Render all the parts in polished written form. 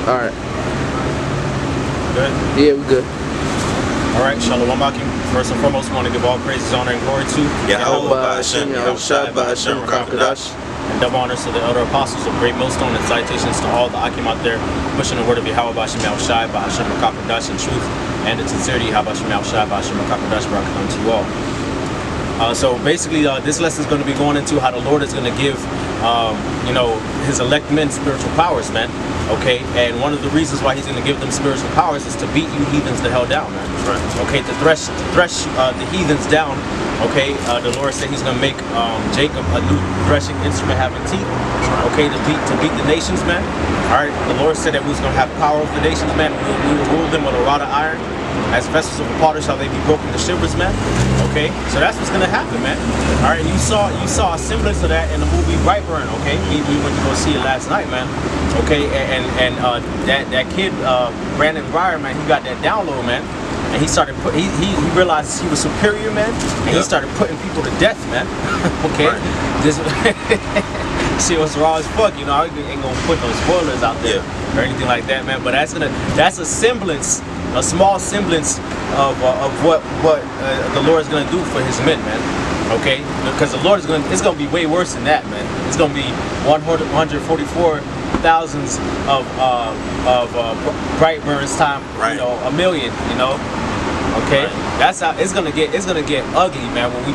All right. Good? Yeah, we good. All right, Shalom Akim. First and foremost, we want to give all praises, honor, and glory to Yahweh Hashem, and double honors to the elder apostles of Great Millstone, and salutations to all the Akim out there pushing the word of Yahweh Hashem Yahushai, Hashem Makakodash in truth and in sincerity. Hashem Yahushai, Hashem Makakodash brought unto you all. So basically, this lesson is going to be going into how the Lord is going to give, His elect men spiritual powers, man. Okay, and one of the reasons why He's going to give them spiritual powers is to beat you heathens the hell down, man. Right. Okay, to thresh the heathens down. Okay, the Lord said He's going to make Jacob a new threshing instrument having teeth. Okay, to beat the nations, man. All right, the Lord said that we was going to have power over the nations, man. We will rule them with a rod of iron. As vessels of the potter shall they be broken to shivers, man. Okay, so that's what's gonna happen, man. All right, and you saw a semblance of that in the movie Brightburn. Okay, we went to go see it last night, man. Okay, and that kid Brandon Breyer, man, he got that download, man, and he started he realized he was superior, man, and he started putting people to death, man. Okay, this shit was raw as fuck, you know. I ain't gonna put no spoilers out there or anything like that, man. But that's a semblance. A small semblance of what the Lord is going to do for His men, man. Okay, because the Lord it's going to be way worse than that, man. It's going to be 144,000 of Brightburn's time, you know, 1 million, you know. Okay, that's how it's gonna get ugly, man. When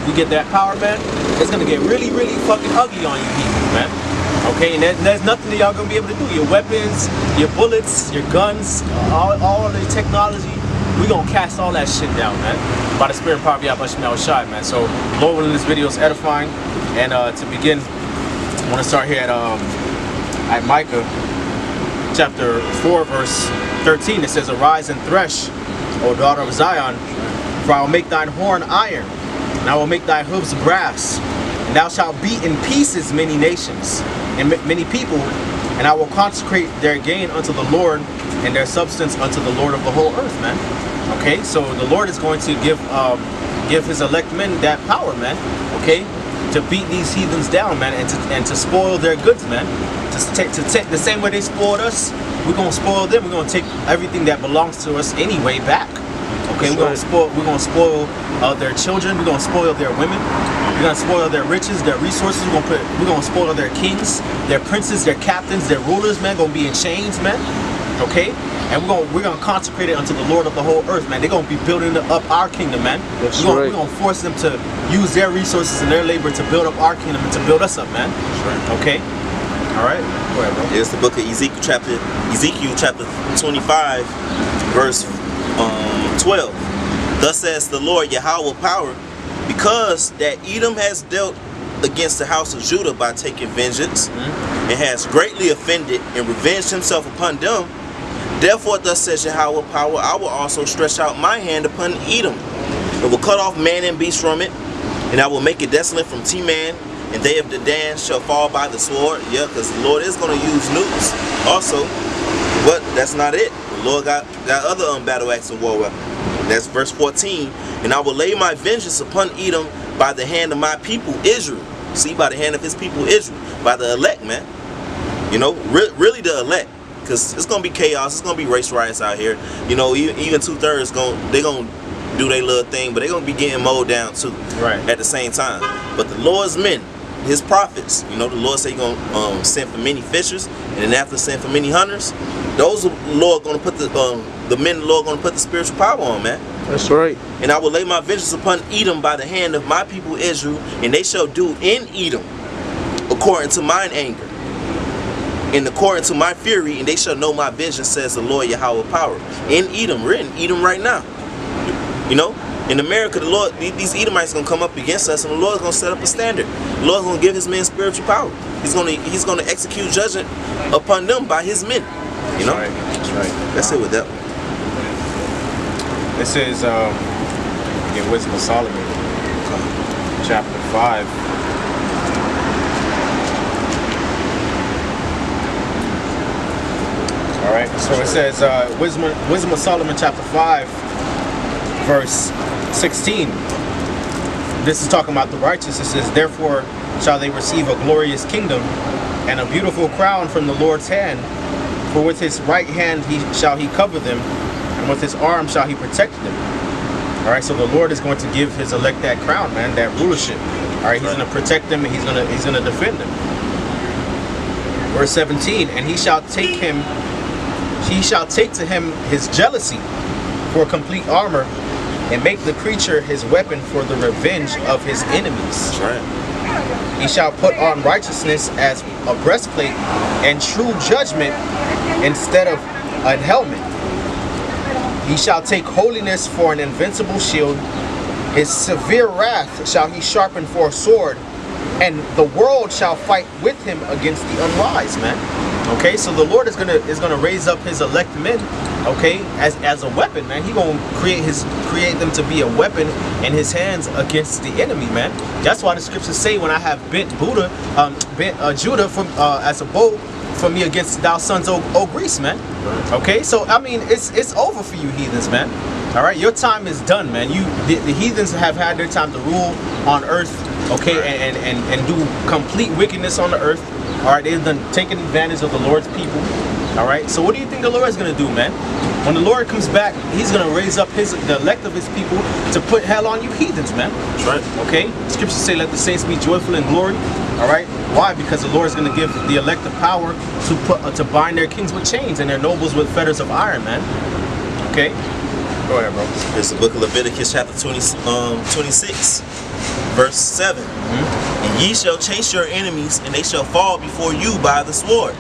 we get that power, man, it's gonna get really fucking ugly on you people, man. Okay, and there's nothing that y'all gonna be able to do. Your weapons, your bullets, your guns, all the technology, we gonna cast all that shit down, man. By the spirit and power of Yahweh Shai, man. So, Lord willing, this video is edifying. And to begin, I want to start here at Micah chapter 4, verse 13. It says, "Arise and thresh, O daughter of Zion, for I will make thine horn iron, and I will make thy hooves brass, and thou shalt beat in pieces many nations and many people, and I will consecrate their gain unto the Lord, and their substance unto the Lord of the whole earth," man. Okay, so the Lord is going to give His elect men that power, man. Okay, to beat these heathens down, man, and to spoil their goods, man. To take the same way they spoiled us, we're gonna spoil them. We're gonna take everything that belongs to us anyway back. Okay, we're gonna spoil their children. We're gonna spoil their women. We're gonna spoil their riches, their resources. We're gonna spoil their kings, their princes, their captains, their rulers, man. Gonna be in chains, man. Okay, and we're gonna consecrate it unto the Lord of the whole earth, man. They're gonna be building up our kingdom, man. We're gonna force them to use their resources and their labor to build up our kingdom and to build us up, man. Okay. All right. Go ahead, bro. It's the book of Ezekiel chapter 25, verse 12. Thus says the Lord Yahweh power, because that Edom has dealt against the house of Judah by taking vengeance, and has greatly offended and revenged himself upon them. Therefore, thus says Yahweh power, I will also stretch out my hand upon Edom, and will cut off man and beast from it, and I will make it desolate from Teman, and they of the Dan shall fall by the sword. Yeah, because the Lord is going to use nukes also, but that's not it. The Lord got other battle axe and war weapons. That's verse 14. And I will lay my vengeance upon Edom by the hand of my people Israel. See, by the hand of His people Israel, by the elect, man. You know, really the elect, because it's gonna be chaos. It's gonna be race riots out here. You know, even 2/3 they gonna do their little thing, but they're gonna be getting mowed down too. Right. At the same time. But the Lord's men, His prophets, you know, the Lord say He gonna send for many fishers, and then after send for many hunters. Those Lord gonna put the men the Lord gonna put the spiritual power on, man. That's right. And I will lay my vengeance upon Edom by the hand of my people Israel, and they shall do in Edom according to mine anger, and according to my fury, and they shall know my vengeance, says the Lord Yahweh power. In Edom, we're in Edom right now. You know, in America, the Lord, these Edomites gonna come up against us, and the Lord's gonna set up a standard. The Lord's gonna give His men spiritual power. He's gonna execute judgment upon them by His men. You know, that's right. That's it with that one. This is in Wisdom of Solomon, chapter 5. All right, so it says Wisdom of Solomon, chapter 5, verse 16. This is talking about the righteous. It says, "Therefore shall they receive a glorious kingdom and a beautiful crown from the Lord's hand, For with his right hand shall he cover them, and with his arm shall he protect them. All right, so the Lord is going to give his elect that crown, man, that rulership. All right, he's going to protect them, and he's going to defend them. Verse 17, and he shall take to him his jealousy for complete armor, and make the creature his weapon for the revenge of his enemies. That's right. He shall put on righteousness as a breastplate, and true judgment instead of a helmet. He shall take holiness for an invincible shield. His severe wrath shall he sharpen for a sword, and the world shall fight with him against the unwise, man. Okay, so the Lord is gonna raise up his elect men, okay, as a weapon, man. He gonna create them to be a weapon in his hands against the enemy, man. That's why the scriptures say, when I have bent Judah from as a bow for me against thou sons of Greece, man. Okay, so I mean, it's over for you heathens, man. All right, your time is done, man. The heathens have had their time to rule on earth, okay, and do complete wickedness on the earth. All right, they've done taken advantage of the Lord's people. All right, so what do you think the Lord is gonna do, man? When the Lord comes back, he's gonna raise up the elect of his people to put hell on you heathens, man. That's right. Okay, scriptures say, let the saints be joyful in glory. All right, why? Because the Lord is gonna give the elect the power to bind their kings with chains and their nobles with fetters of iron, man. Okay, go ahead, bro. It's the book of Leviticus, chapter 26, verse 7. And ye shall chase your enemies, and they shall fall before you by the sword.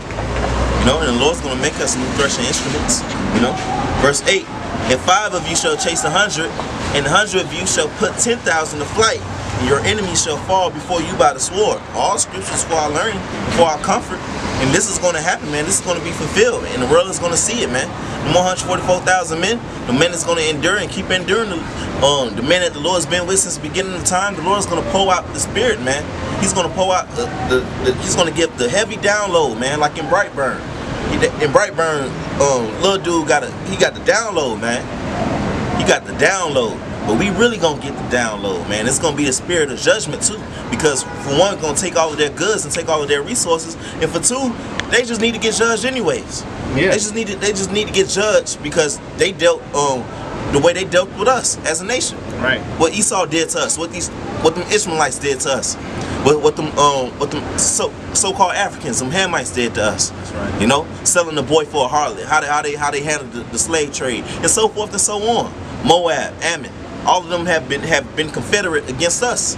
You know, and the Lord's going to make us new threshing instruments. You know, verse 8. And 5 of you shall chase 100, and 100 of you shall put 10,000 to flight, and your enemies shall fall before you by the sword. All scriptures for our learning, for our comfort. And this is going to happen, man. This is going to be fulfilled, and the world is going to see it, man. The 144,000 men, the men is going to endure and keep enduring. The men that the Lord's been with since the beginning of time, the Lord's going to pour out the Spirit, man. He's going to pour out he's going to give the heavy download, man, like in Brightburn. In Brightburn, little dude got the download, man. He got the download. But we really gonna get the download, man. It's gonna be the spirit of judgment too. Because for one, gonna take all of their goods and take all of their resources. And for two, they just need to get judged anyways. Yeah. They just need to get judged because they dealt the way they dealt with us as a nation. Right. What Esau did to us, what them Ishmaelites did to us, what them so-called Africans, some Hamites did to us. That's right. You know, selling the boy for a harlot, how they handled the slave trade, and so forth and so on. Moab, Ammon, all of them have been confederate against us.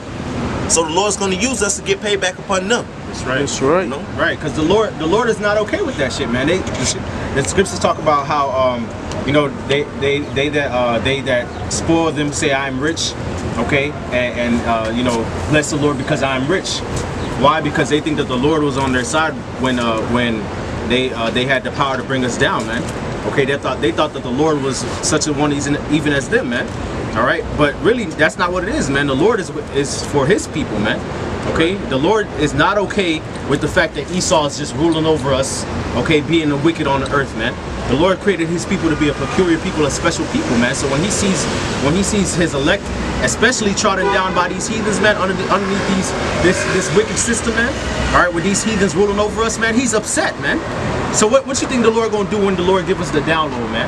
So the Lord's going to use us to get paid back upon them. That's right. That's right. You know? Right, because the Lord is not okay with that shit, man. The scriptures talk about how you know, they that spoil them say I'm rich, okay, and you know, bless the Lord because I'm rich. Why? Because they think that the Lord was on their side when they had the power to bring us down, man. Okay, they thought that the Lord was such a one even as them, man. All right, but really that's not what it is, man. The Lord is for His people, man. Okay, the Lord is not okay with the fact that Esau is just ruling over us, okay, being the wicked on the earth, man. The Lord created His people to be a peculiar people, a special people, man. So when He sees His elect, especially trodden down by these heathens, man, underneath this wicked system, man. All right, with these heathens ruling over us, man, He's upset, man. So what you think the Lord gonna do when the Lord give us the download, man?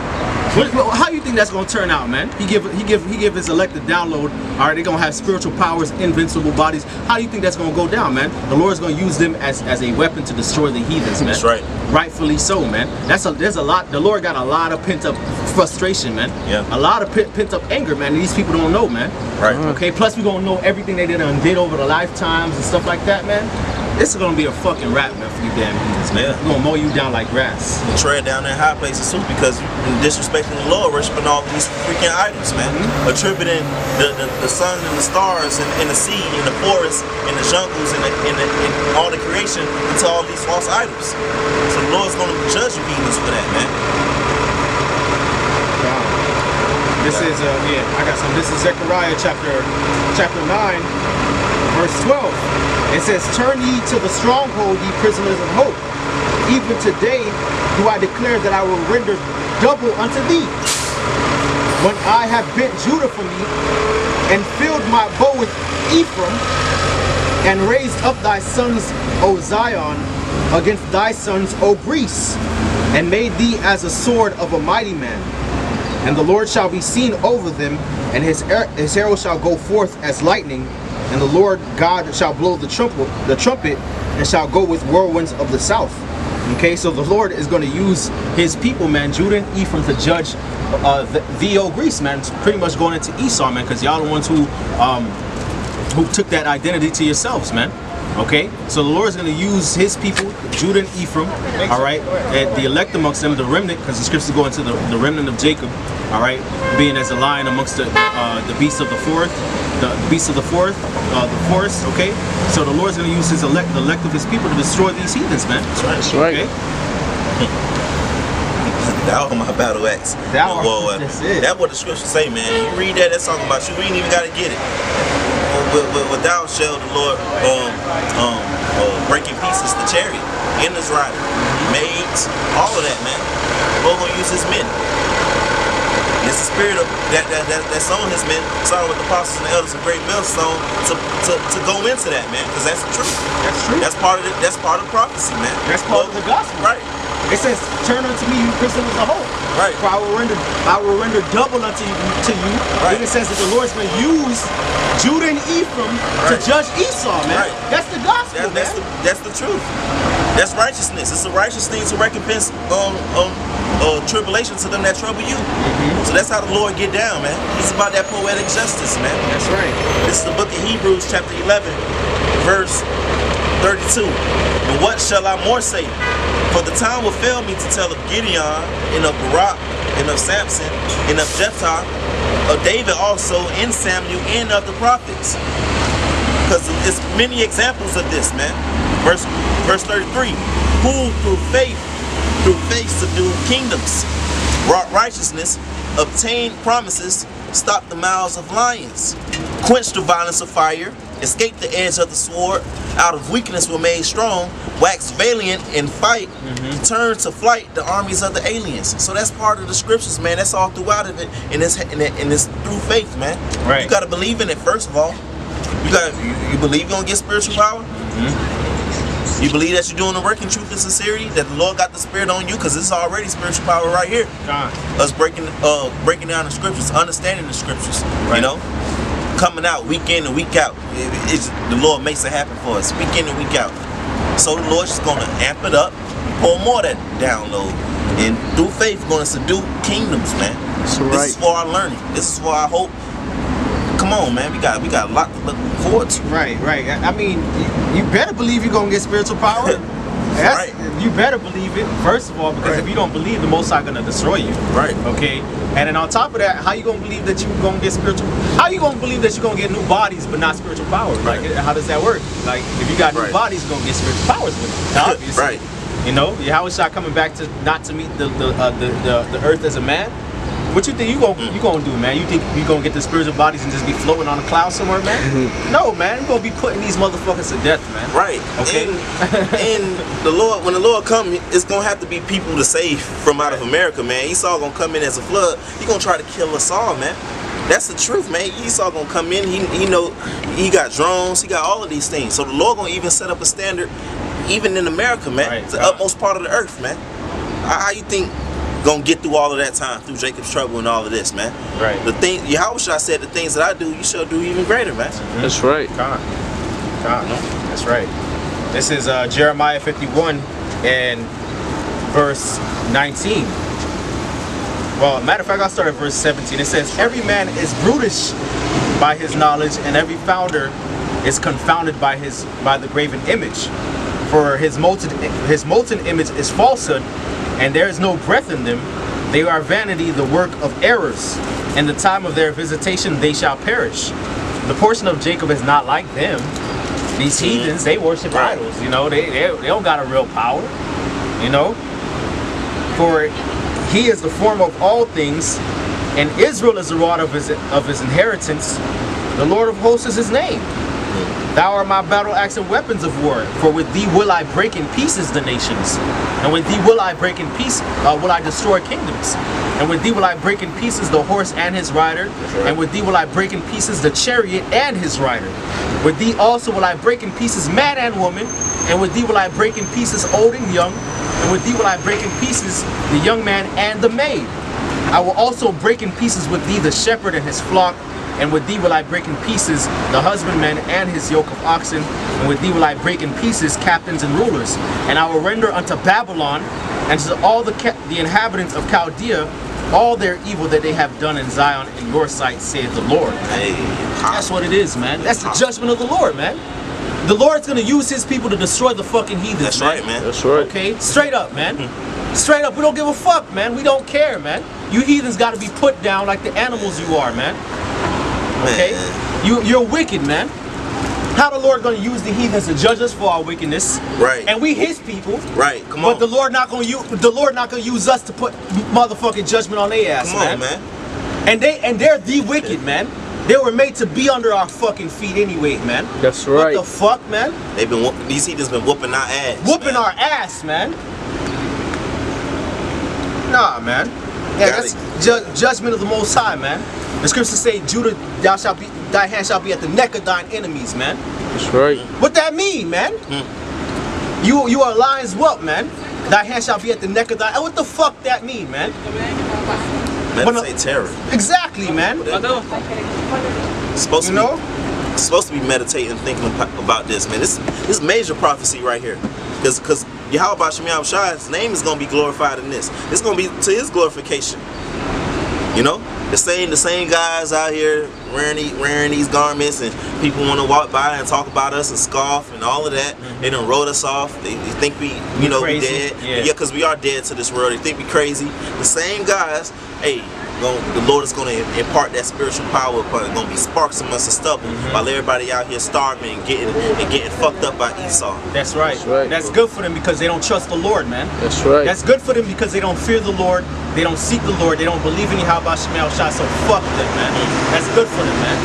How you think that's gonna turn out, man? He give His elect the download. All right, they're gonna have spiritual powers, invincible bodies. How do you think that's gonna go down, man? The Lord's gonna use them as a weapon to destroy the heathens, man. That's right. Rightfully so, man. There's a lot. The Lord got a lot of pent up frustration, man. Yeah. A lot of pent up anger, man. And these people don't know, man. Right. Okay. Plus, we gonna know everything they did over the lifetimes and stuff like that, man. This is gonna be a fucking rap, man, for you damn heathens, man. Yeah. We're gonna mow you down like grass. And tread down in high places too, because you're disrespecting the Lord, worshiping all of these freaking idols, man. Attributing the sun and the stars and the sea and the forests and the jungles and all the creation into all these false idols. So the Lord's gonna judge you heathens for that, man. This is I got some. This is Zechariah chapter 9, verse 12. It says, "Turn ye to the stronghold, ye prisoners of hope. Even today do I declare that I will render double unto thee. When I have bent Judah for me, and filled my bow with Ephraim, and raised up thy sons, O Zion, against thy sons, O Greece, and made thee as a sword of a mighty man. And the Lord shall be seen over them, and his arrow shall go forth as lightning, and the Lord God shall blow the trumpet, and shall go with whirlwinds of the south. Okay, so the Lord is going to use his people, man, Judah and Ephraim, to judge the old Greece, man. It's pretty much going into Esau, man, because y'all the ones who took that identity to yourselves, man. Okay, so the Lord is going to use his people, Judah and Ephraim, all right, and the elect amongst them, the remnant, because the scriptures go into the remnant of Jacob, all right, being as a lion amongst the beasts of the forest, the forest, okay. So the Lord's going to use his the elect of his people to destroy these heathens, man. That's right. Okay? That was my battle axe. That's it. That's what the scriptures say, man. You read that, that's talking about you. We ain't even got to get it. Without shall the Lord break in pieces the chariot and his rider, maids, all of that, man. The Lord gonna use his men. It's the spirit of that's on his men. Sorry, with the apostles and the elders of great millstone to go into that, man, because that's the truth. That's true. That's part of it. That's part of prophecy, man. That's part of the gospel. Right. It says, "Turn unto me, you prisoners of hope. Right. For I will render double unto you." Right. Then it says that the Lord's going to use Judah and Ephraim to judge Esau, man. Right. That's the gospel, That's the truth. That's righteousness. It's a righteous thing to recompense tribulation to them that trouble you. So that's how the Lord get down, man. He's about that poetic justice, man. That's right. This is the book of Hebrews, chapter 11, verse 32. And what shall I more say? For the time will fail me to tell of Gideon, and of Barak, and of Samson, and of Jephthah, of David also, and Samuel, and of the prophets. Because there's many examples of this, man. Verse 33. Who through faith subdued kingdoms, wrought righteousness, obtained promises, stopped the mouths of lions, quenched the violence of fire, escaped the edge of the sword, out of weakness were made strong, waxed valiant in fight, turned to flight the armies of the aliens. So that's part of the scriptures, man. That's all throughout of it, and it's through faith, man. Right. You got to believe in it first of all. You believe you're gonna get spiritual power. You believe that you're doing the work in truth and sincerity, that the Lord got the spirit on you, because it's already spiritual power right here. Us breaking down the scriptures, understanding the scriptures, you know, coming out week in and week out. The Lord makes it happen for us, week in and week out. So the Lord's just gonna amp it up, pour more of that download, and through faith, gonna subdue kingdoms, man. That's This right. is for our learning. This is for our hope. Come on, man. We got a lot to look forward to. Right. I mean, you better believe you're going to get spiritual power. Right. You better believe it, first of all, because if you don't believe, the Most High going to destroy you. Right. Okay? And then on top of that, how you going to believe that you're going to get spiritual? How you going to believe that you're going to get new bodies but not spiritual powers? Right. Like, how does that work? Like, if you got new bodies, you're going to get spiritual powers with it, obviously. Right. You know, Yahushua coming back to not to meet the earth as a man. What you think you gonna do, man? You think you gonna get the spiritual bodies and just be floating on a cloud somewhere, man? No, man. You're gonna be putting these motherfuckers to death, man. Right. Okay. And the Lord, when the Lord come, it's gonna have to be people to save from out of America, man. Esau gonna come in as a flood. He gonna try to kill us all, man. That's the truth, man. Esau gonna come in. He know he got drones. He got all of these things. So the Lord gonna even set up a standard, even in America, man. Right. It's the utmost part of the earth, man. How you think? Gonna get through all of that time through Jacob's trouble and all of this, man. Right. The thing, Yahushua said, the things that I do, you shall do even greater, man. That's right. God. That's right. This is Jeremiah 51 and verse 19. Well, matter of fact, I'll start at verse 17. It says, "Every man is brutish by his knowledge, and every founder is confounded by the graven image. For his molten image is falsehood, and there is no breath in them. They are vanity, the work of errors. In the time of their visitation they shall perish." The portion of Jacob is not like them. These heathens, they worship idols. You know, they don't got a real power. You know, for he is the form of all things, and Israel is the rod of his inheritance. The Lord of hosts is his name. Thou art my battle axe and weapons of war, for with thee will I break in pieces the nations, and with thee will I break in peace, will I destroy kingdoms, and with thee will I break in pieces the horse and his rider, and with thee will I break in pieces the chariot and his rider. With thee also will I break in pieces man and woman, and with thee will I break in pieces old and young, and with thee will I break in pieces the young man and the maid. I will also break in pieces with thee the shepherd and his flock, and with thee will I break in pieces the husbandman and his yoke of oxen, and with thee will I break in pieces captains and rulers. And I will render unto Babylon and to all the inhabitants of Chaldea all their evil that they have done in Zion in your sight, saith the Lord. Hey, that's what it is, man. That's the judgment of the Lord, man. The Lord's gonna use his people to destroy the fucking heathens. That's right, man. That's right. Okay? Straight up, man. Straight up, we don't give a fuck, man. We don't care, man. You heathens gotta be put down like the animals you are, man. Okay? You're wicked, man. How the Lord gonna use the heathens to judge us for our wickedness? Right. And we his people. Right. Come on. But the Lord not gonna use us to put motherfucking judgment on their ass, Come on, man. And they're the wicked, man. They were made to be under our fucking feet anyway, man. That's right. What the fuck, man? These heathens been whooping our ass. Whooping our ass, man. Nah, man. Yeah, that's judgment of the Most High, man. The scriptures say, Judah, thy hand shall be at the neck of thine enemies, man. That's right. What that mean, man? You are lion's whelp, man. Thy hand shall be at the neck of thy. What the fuck that mean, man? Meditate terror. Exactly, man. Supposed to be meditating and thinking about this, man. This is major prophecy right here, because Yahweh Shem Shai's name is gonna be glorified in this. It's gonna be to his glorification. You know, the same guys out here wearing these garments, and people want to walk by and talk about us and scoff and all of that. They done wrote us off. They think we dead. Yeah, because we are dead to this world. They think we crazy. The same guys, hey, the Lord is going to impart that spiritual power upon it. Going to be sparks amongst the stubble while everybody out here starving and getting fucked up by Esau. That's right. That's good for them because they don't trust the Lord, man. That's right. That's good for them because they don't fear the Lord. They don't seek the Lord. They don't believe in Yahweh Shemel Shai. So fuck them, man. That's good for them, man.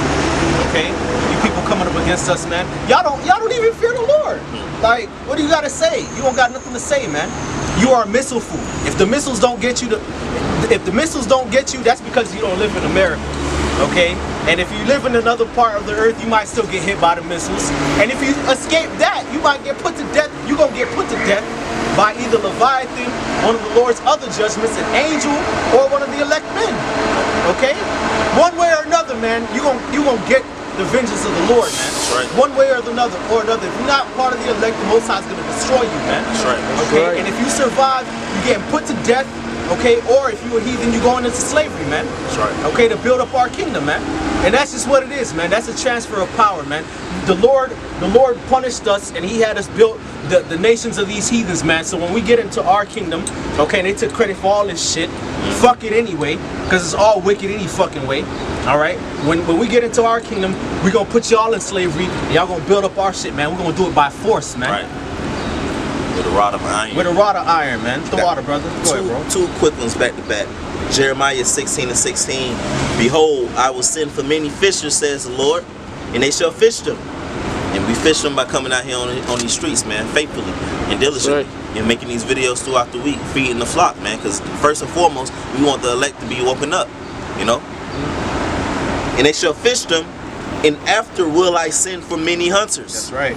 Okay? You people coming up against us, man. Y'all don't even fear the Lord. Like, what do you gotta say? You don't got nothing to say, man. You are missile food. If the missiles don't get you, that's because you don't live in America. Okay? And if you live in another part of the earth, you might still get hit by the missiles. And if you escape that, you might get put to death. You're gonna get put to death by either Leviathan, one of the Lord's other judgments, an angel, or one of the elect men. Okay? One way or another, man, you gonna get the vengeance of the Lord, man. That's right. One way or another. If you're not part of the elect, the Most High is gonna destroy you, man. That's right. Okay? And if you survive, you're getting put to death. Okay, or if you're a heathen, you're going into slavery, man. That's right. Okay, to build up our kingdom, man. And that's just what it is, man. That's a transfer of power, man. The Lord punished us, and he had us build the nations of these heathens, man. So when we get into our kingdom, okay, and they took credit for all this shit, fuck it anyway, because it's all wicked any fucking way. All right? When we get into our kingdom, we're going to put y'all in slavery, and y'all going to build up our shit, man. We're going to do it by force, man. Right. With a rod of iron. With a rod of iron, man. The water, brother. Go ahead, bro. Two quick ones back to back. Jeremiah 16:16. Behold, I will send for many fishers, says the Lord, and they shall fish them. And we fish them by coming out here on these streets, man, faithfully and diligently, and making these videos throughout the week, feeding the flock, man. Because first and foremost, we want the elect to be woken up, you know. And they shall fish them, and after will I send for many hunters. That's right.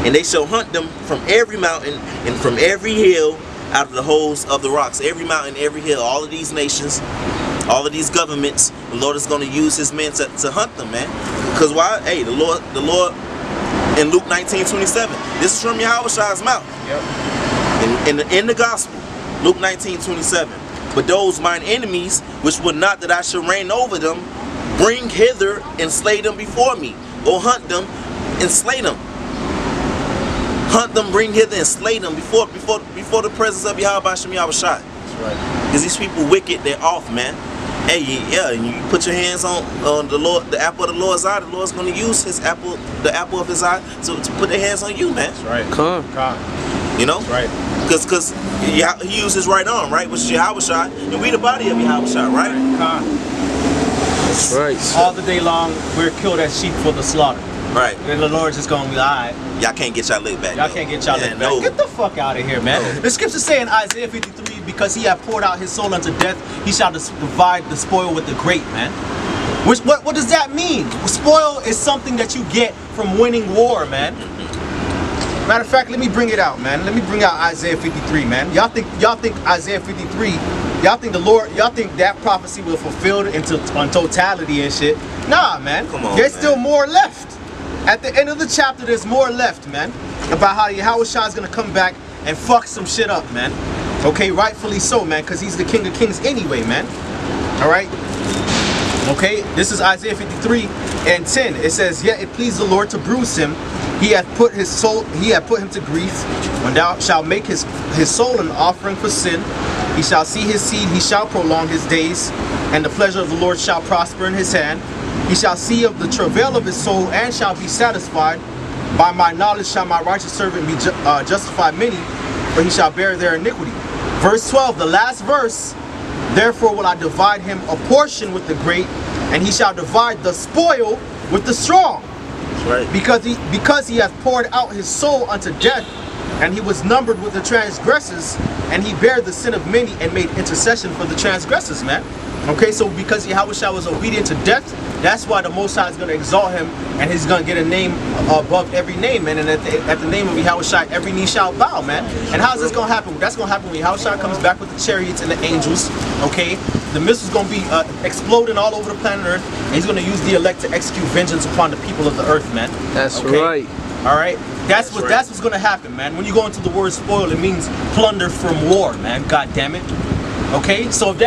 And they shall hunt them from every mountain and from every hill out of the holes of the rocks. Every mountain, every hill, all of these nations, all of these governments, the Lord is going to use his men to hunt them, man. Because why? Hey, the Lord in Luke 19:27, this is from Yahweh Shai's mouth. Yep. In the gospel, Luke 19:27. But those mine enemies, which would not that I should reign over them, bring hither and slay them before me. Go hunt them and slay them. Hunt them, bring hither and slay them before the presence of Yahweh Shem Yahweh Shai. That's right. Because these people wicked, they're off, man. Hey, yeah, and you put your hands on the Lord, the apple of the Lord's eye. The Lord's going to use his apple, the apple of his eye, to put their hands on you, man. That's right. Come. You know? That's right. Because he used his right arm, right, which is Yahweh Shai, and we the body of Yahweh Shai, right? Come. That's right. All the day long, we're killed as sheep for the slaughter. Right. And the Lord's just gonna be alright. Y'all can't get y'all lick back. Y'all though. can't get y'all Yeah, lick back. no. Get the fuck out of here, man. No. The scripture say in Isaiah 53, because he hath poured out his soul unto death, he shall divide the spoil with the great, man. What does that mean? Spoil is something that you get from winning war, man. Matter of fact, let me bring it out, man. Let me bring out Isaiah 53, man. Y'all think Isaiah 53, y'all think that prophecy was fulfilled on totality and shit? Nah, man. Come on, There's man. still more left. At the end of the chapter, there's more left, man. About how Yahushua is gonna come back and fuck some shit up, man. Okay, rightfully so, man, because he's the King of Kings anyway, man. All right. Okay, this is Isaiah 53 and 10. It says, "Yet it pleased the Lord to bruise him. He hath put him to grief. When thou shalt make his soul an offering for sin, he shall see his seed, he shall prolong his days, and the pleasure of the Lord shall prosper in his hand. He shall see of the travail of his soul, and shall be satisfied. By my knowledge shall my righteous servant be justify many, for he shall bear their iniquity." Verse 12, the last verse. "Therefore will I divide him a portion with the great, and he shall divide the spoil with the strong. Right. Because he hath poured out his soul unto death, and he was numbered with the transgressors, and he bare the sin of many and made intercession for the transgressors," man. Okay, so because Yahushua was obedient to death, that's why the Most High is going to exalt him, and he's going to get a name above every name, man. And at the name of Yahushua, every knee shall bow, man. And how's this going to happen? That's going to happen when Yahushua comes back with the chariots and the angels, okay? The missile's going to be exploding all over the planet Earth, and he's going to use the elect to execute vengeance upon the people of the earth, man. That's Okay? right. All right? That's right. what's going to happen, man. When you go into the word spoil, it means plunder from war, man. God damn it. Okay, so if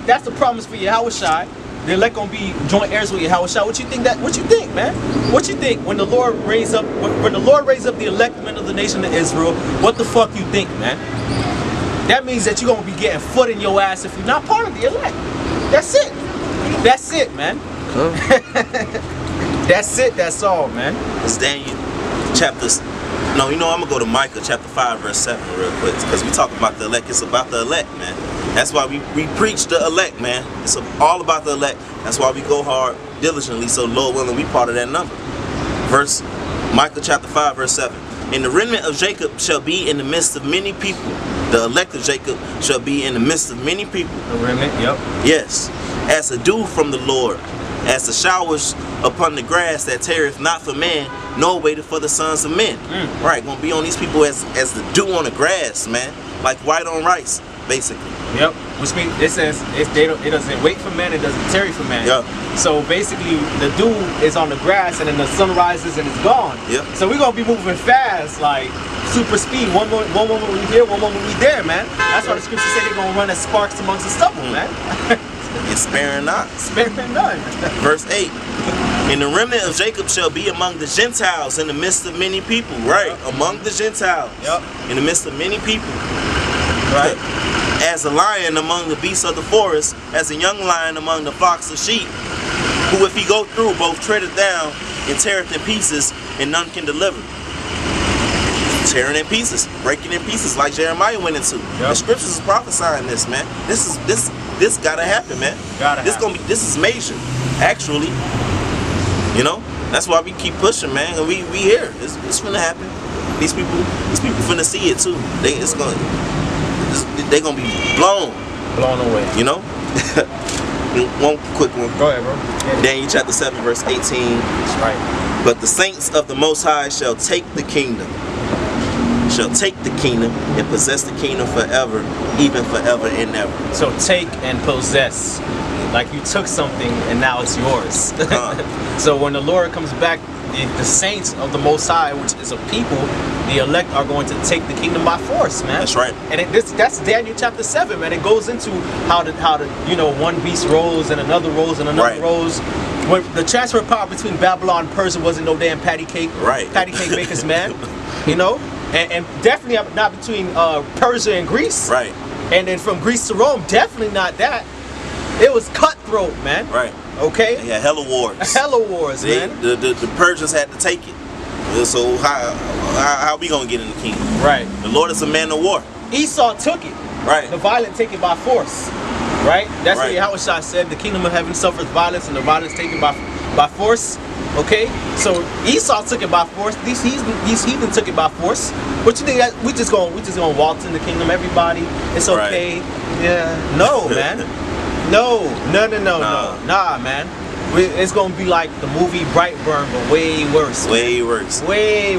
that's the promise for Yahushua, the elect gonna be joint heirs with Yahushua. What you think, man? What you think when the Lord raise up the elect men of the nation of Israel? What the fuck you think, man? That means that you're gonna be getting foot in your ass if you're not part of the elect. That's it. That's it, man. Huh? That's it. That's all, man. It's Daniel chapters. No, you know, I'm gonna go to Micah chapter 5 verse 7 real quick, because we talk about the elect. It's about the elect, man. That's why we preach the elect, man. It's all about the elect. That's why we go hard diligently, so Lord willing we part of that number. Micah chapter 5 verse 7. "And the remnant of Jacob shall be in the midst of many people. The elect of Jacob shall be in the midst of many people. The remnant, yep. Yes, as a dew from the Lord, as the showers upon the grass that tarrieth not for man, nor waiteth for the sons of men." Right, gonna be on these people as the dew on the grass, man. Like white on rice, basically. Yep. Which means it says it doesn't wait for man, it doesn't tarry for man. Yep. So basically the dew is on the grass and then the sun rises and it's gone. Yep. So we're gonna be moving fast, like super speed. One moment we here, one moment we there, man. That's why the scriptures say they're gonna run as sparks amongst the stubble, man. And sparing not. Sparing none. Verse 8. "And the remnant of Jacob shall be among the Gentiles in the midst of many people." Right, among the Gentiles. Yep. In the midst of many people. Right. "As a lion among the beasts of the forest, as a young lion among the flocks of sheep, who if he go through both treadeth down and teareth in pieces, and none can deliver." Tearing in pieces, breaking in pieces, like Jeremiah went into. Yep. The scriptures is prophesying this, man. This gotta happen, man. This is major, actually. You know, that's why we keep pushing, man. And we here. It's gonna happen. These people finna see it too. They gonna be blown away. You know. One quick one. Go ahead, bro. Daniel chapter 7 verse 18. That's right. "But the saints of the Most High shall take the kingdom. And possess the kingdom forever, even forever and ever." So take and possess. Like you took something and now it's yours. So when the Lord comes back, the saints of the Most High, which is a people, the elect are going to take the kingdom by force, man. That's right. And that's Daniel chapter 7, man. It goes into how the one beast rose and another rose and another Right. rose. When the transfer of power between Babylon and Persia wasn't no damn patty cake. Right. Patty cake makers, man. You know? And definitely not between Persia and Greece. Right. And then from Greece to Rome, definitely not that. It was cutthroat, man. Right. Okay? They had hella wars. Hella wars, man. The Persians had to take it. So how we gonna get in the kingdom? Right. The Lord is a man of war. Esau took it. Right. The violent take it by force. Right? That's Right. what Yahushua said. The kingdom of heaven suffers violence and the violence taken by force. Okay, so Esau took it by force. These heathen took it by force. What you think? That we just gonna waltz in the kingdom? Everybody, it's okay. Yeah. No, man. No. Nah, man. It's gonna be like the movie Brightburn, but way worse. Way worse. Way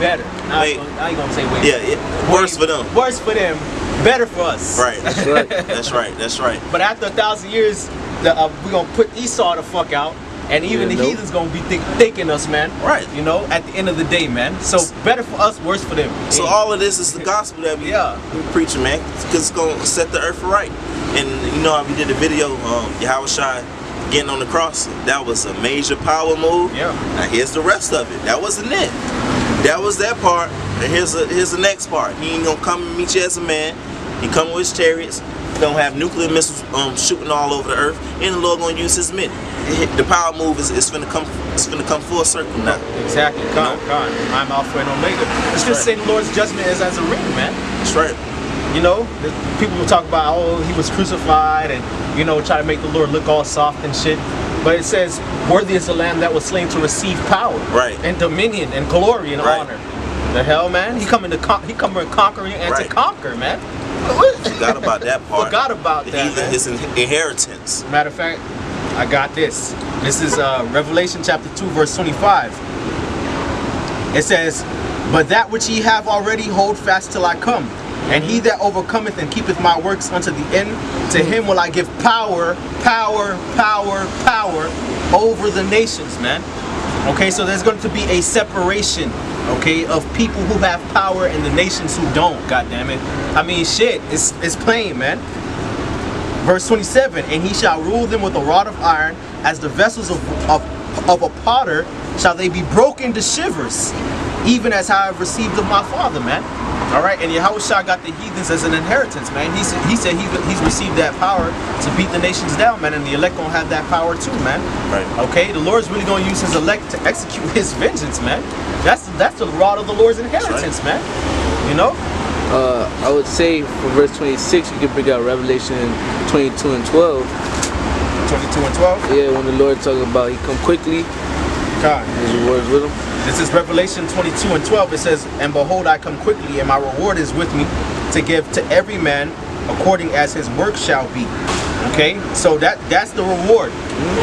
better. I ain't gonna say way. Yeah, worse for them. Worse for them. Better for us. Right. That's right. That's right. But after 1,000 years, we're gonna put Esau the fuck out. And even the heathens gonna be thinking us, man. Right. You know, at the end of the day, man. So better for us, worse for them. So all of this is the gospel that we preaching, man. Because it's gonna set the earth right. And you know how we did the video, Yahweh Shai getting on the cross. That was a major power move. Yeah. Now here's the rest of it. That wasn't it. That was that part. And here's the next part. He ain't gonna come and meet you as a man. He come with his chariots. He gonna have nuclear missiles shooting all over the earth. And the Lord gonna use his men. The power move is finna come full circle now. Exactly. God. I'm Alpha and Omega. It's just saying the Lord's judgment is as a ring, man. That's right. You know, people will talk about, oh, he was crucified and, you know, try to make the Lord look all soft and shit. But it says, worthy is the Lamb that was slain to receive power. Right. And dominion and glory and honor. The hell, man? He coming conquering and to conquer, man. Forgot about that part. Forgot about that, Heathen, his inheritance. Matter of fact, I got this. This is Revelation chapter 2, verse 25. It says, but that which ye have already hold fast till I come. And he that overcometh and keepeth my works unto the end, to him will I give power over the nations, man. Okay, so there's going to be a separation, okay, of people who have power and the nations who don't, god damn it. I mean, shit, it's plain, man. Verse 27, and he shall rule them with a rod of iron, as the vessels of a potter shall they be broken to shivers, even as I have received of my father, man. All right, and Yahushua got the heathens as an inheritance, man. He said he's received that power to beat the nations down, man, and the elect gonna have that power too, man. Right. Okay, the Lord's really gonna use his elect to execute his vengeance, man. That's the rod of the Lord's inheritance, man. You know. I would say for verse 26, you can bring out Revelation 22 and 12. 22 and 12. Yeah, when the Lord talking about he come quickly. God. His words with him. This is Revelation 22 and 12. It says, and behold, I come quickly, and my reward is with me, to give to every man according as his work shall be. Okay, so that's the reward.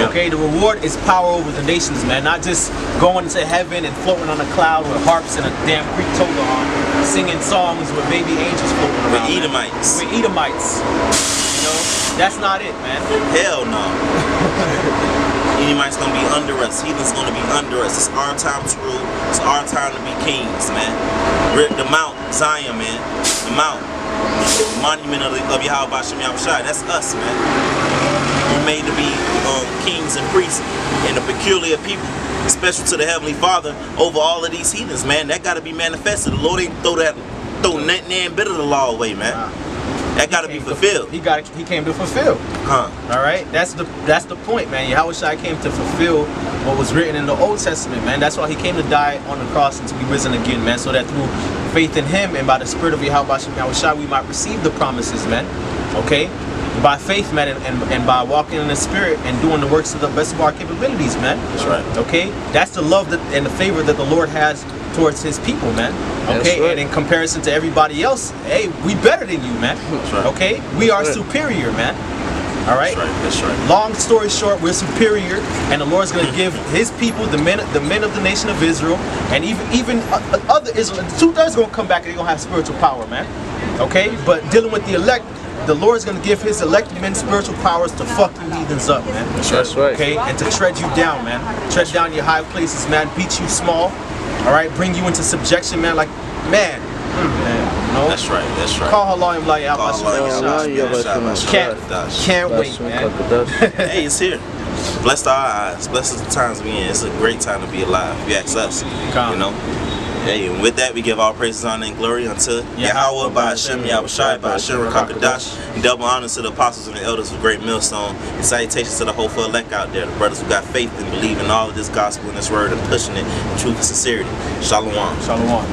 Okay, the reward is power over the nations, man. Not just going to heaven and floating on a cloud with harps and a damn Greek toga on, singing songs with baby angels floating around. With Edomites. With Edomites. You know, that's not it, man. Hell no. Edomites gonna be under us. Heathen's gonna be under us. It's our time to rule. It's our time to be kings, man. The Mount Zion, man. The Mount. The monument of Yahweh Bashem Yahushai. That's us, man. We're made to be kings and priests and a peculiar people, special to the Heavenly Father over all of these heathens, man. That gotta be manifested. The Lord ain't throw nothing bit of the law away, man. That gotta be fulfilled. He came to fulfill. All right, that's the point, man. Yahushua came to fulfill what was written in the Old Testament, man. That's why he came to die on the cross and to be risen again, man. So that through faith in him and by the Spirit of Yahushua, we might receive the promises, man. Okay, by faith, man, and by walking in the Spirit and doing the works of the best of our capabilities, man. That's right. Okay, that's the love and the favor that the Lord has towards his people, man. Okay, right. And in comparison to everybody else, hey, we better than you, man. That's right. Okay, we are superior, man. All right. That's right. Long story short, we're superior, and the Lord's going to give His people, the men of the nation of Israel, and even other Israelites. 2/3 going to come back and they're going to have spiritual power, man. Okay, but dealing with the elect, the Lord's going to give His elected men spiritual powers to fuck you heathens up, man. That's right. Okay, and to tread you down, man. Tread down your high places, man. Beat you small. All right, bring you into subjection, man. Like, man. No? That's right. That's right. Call Halayim like Can't wait, man. Hey, it's here. Blessed our eyes. Blessed the times we in. It's a great time to be alive. If you ask us, you know. Hey, and with that, we give all praises, honor, and glory unto Yahweh, by Hashem, Yahushai, by Hashem, Rakakadash, and double honors to the apostles and the elders of Great Millstone, and salutations to the hopeful elect out there, the brothers who got faith and believe in all of this gospel and this word and pushing it in truth and sincerity. Shalom. Shalom.